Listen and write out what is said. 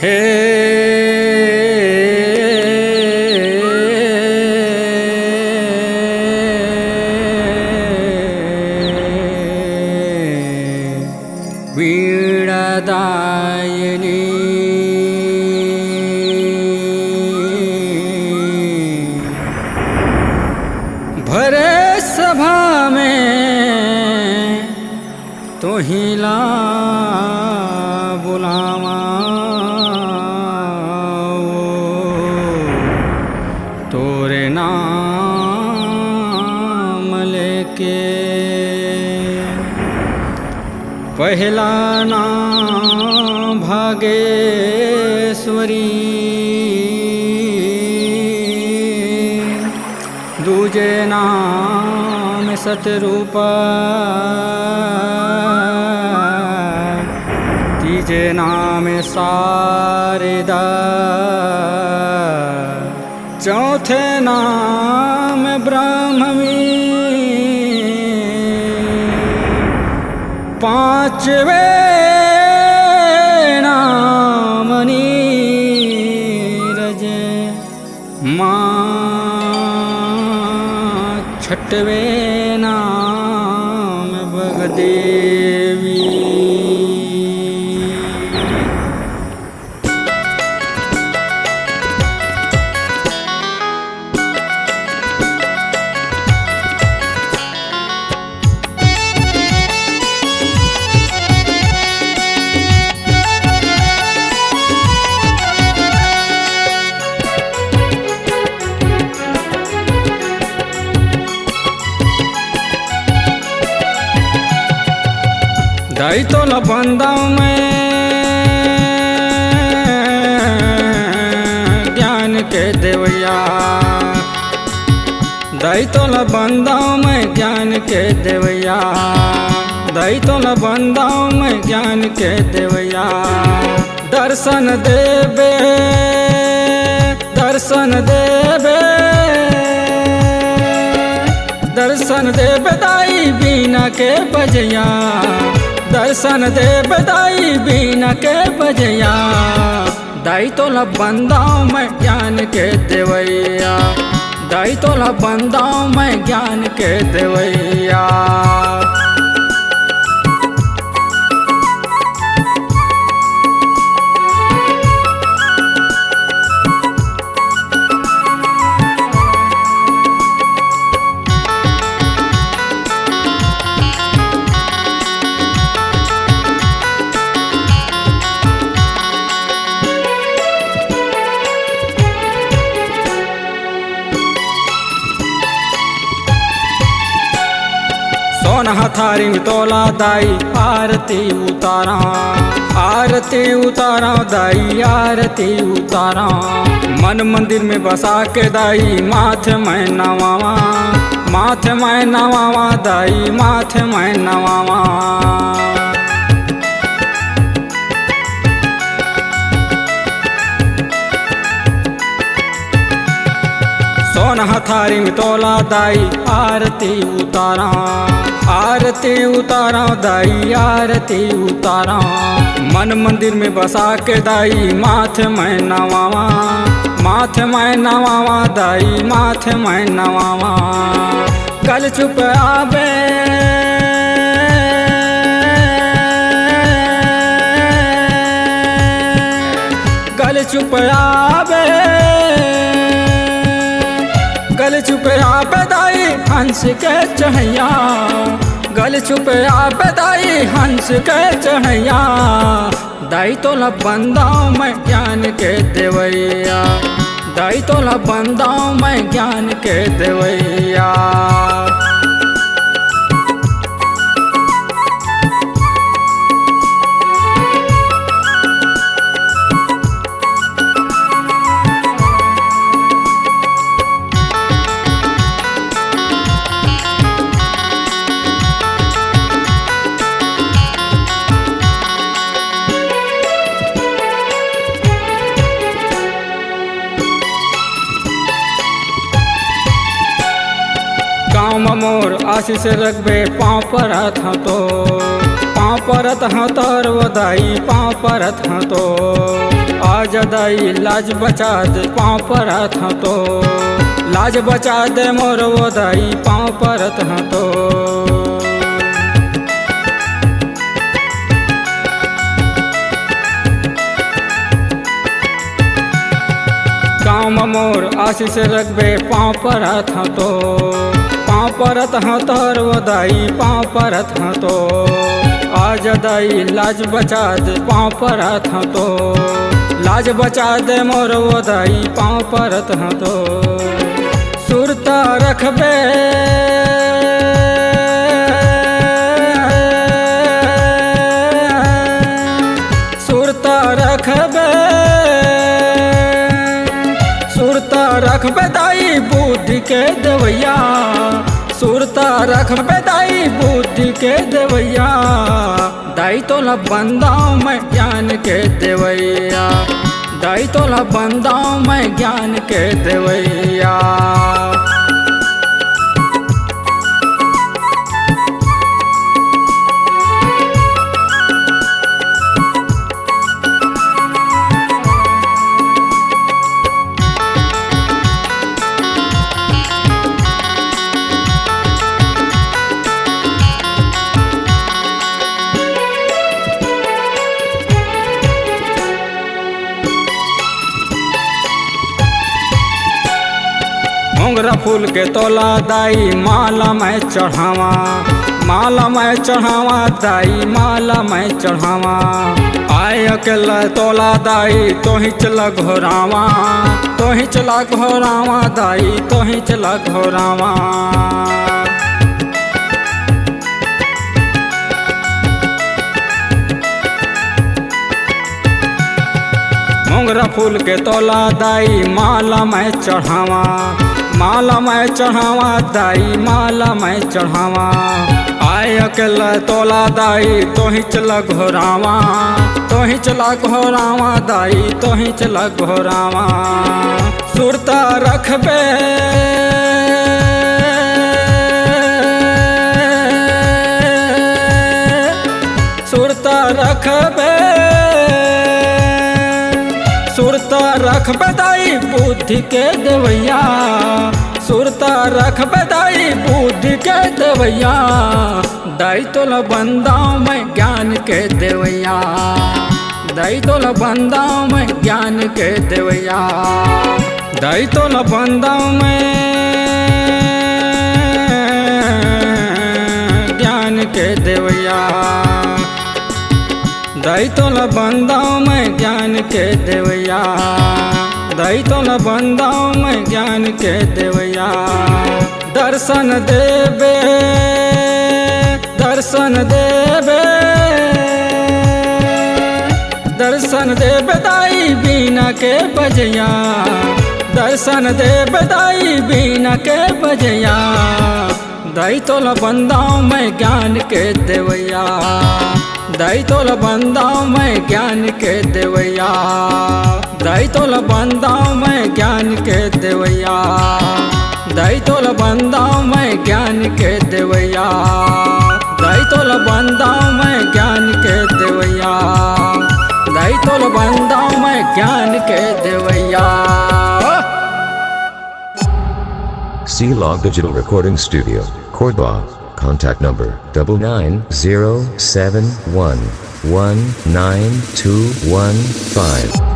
हे वीणादायिनी भरे सभा में तो हिला बुलावा तोरे नाम लेके पहला नाम भागेश्वरी दूजे नाम सतरूपा तीजे नाम शारदा चौथे नाम ब्रह्मी पांचवे नाम नीरज माँ छठवे नाम भगदेवी। दाई तो लबंदा में ज्ञान के देवैया दाई तो लबंदा में ज्ञान के देवैया दाई तो लबंदा में ज्ञान के देवैया दर्शन देवे दर्शन देवे दर्शन देवे दाई बीना के बजैया दर्शन दे बदाई बीना के बजैया दाई तो लबंदाओं में ज्ञान के देवैया दाई तो लबंदाओं में ज्ञान के देवैया। सोना हथारी में तोला दाई आरती उतारा दाई आरती उतारा मन मंदिर में बसा के दाई माथे में नवावा दाई माथे में नवावा। सोना हथारी में तोला दाई आरती उतारा दाई आरती उतारा मन मंदिर में बसा के दाई माथे में नवावा दाई माथे में नवावा। गल चुप आवे गल चुप आवे गल चुप आवे दाई हंस के चढ़ैया गल चुप आवे दाई हंस के चढ़ैया दाई तो लबंदाओं में ज्ञान के देवैया दाई तो लबंदाओं में ज्ञान के देवैया। गाँव में मोर आशीष रखबे पाँव पर हाथ तो पाँव परत हाँ तोर वो दाई पाँव परत हाँ तो आज दाई लाज बचा दे पाँव परत हाँ तो लाज बचा दे मोर वो दाई पाँव परत हाँ तो काम मोर आशीष रखबे पाँव परत हाँ तो पाँव परत हाँ तोर वो दाई पाँव परत हाँ तो आज दाई लाज बचा दे पाँव परत हाँ तो लाज बचा दे मोर वो दाई पाँव परत हाँ तो सुरता रखबे सुरता रखबे सुरता रखबे दाई बुद्धि के देवैया सुरता रखबे दाई बुद्धि के देवैया दाई तोला बंदाऊँ मैं ज्ञान के देवैया दाई तोला बंदाऊँ मैं ज्ञान के देवैया मोगरा फूल के तोला दाई माला मैं चढ़ावा माला मैं चढ़ावा दाई माला मैं चढ़ावा आय अकेला तोला दाई तो ही चला घोरावा तो ही चला घोरावा दाई तो ही चला घोरावा मोगरा फूल के तोला दाई माला मैं चढ़ावा माला मैं चढ़ावा दाई माला मैं चढ़ावा आय अकेला तोला दाई तो ही चला घोरावा तो ही चला घोरावा दाई तो ही चला घोरावा सुरता रखबे सुरता रखबे सुरता रखबे दाई बुद्धि के देवैया सुरता रखबे दाई बुद्धि के देवैया दाई तोला बंदाऊँ मैं ज्ञान के देवैया दाई तोला बंदाऊँ मैं ज्ञान के देवैया दाई तोला बंदाऊँ मैं ज्ञान के देवैया दाई तोला बंदाऊँ मैं ज्ञान के देवैया दाई तोला बंदाऊँ मैं ज्ञान के देवैया दर्शन देबे दर्शन देबे दर्शन देबे दाई बीना के बजैया दर्शन देबे दाई बीना के बजैया दाई तोला बंदाऊँ मैं ज्ञान के देवैया दाई तोला बंदाऊँ मैं ज्ञान के देवैया दाई तोला बंदाऊँ मैं ज्ञान के देवैया दाई तोला बंदाऊँ मैं ज्ञान के देवैया दाई तोला बंदाऊँ मैं ज्ञान के देवैया दाई तोला बंदाऊँ मैं ज्ञान के Devaiah C-Log Digital Recording Studio, Cordoba. Contact number 99071192115.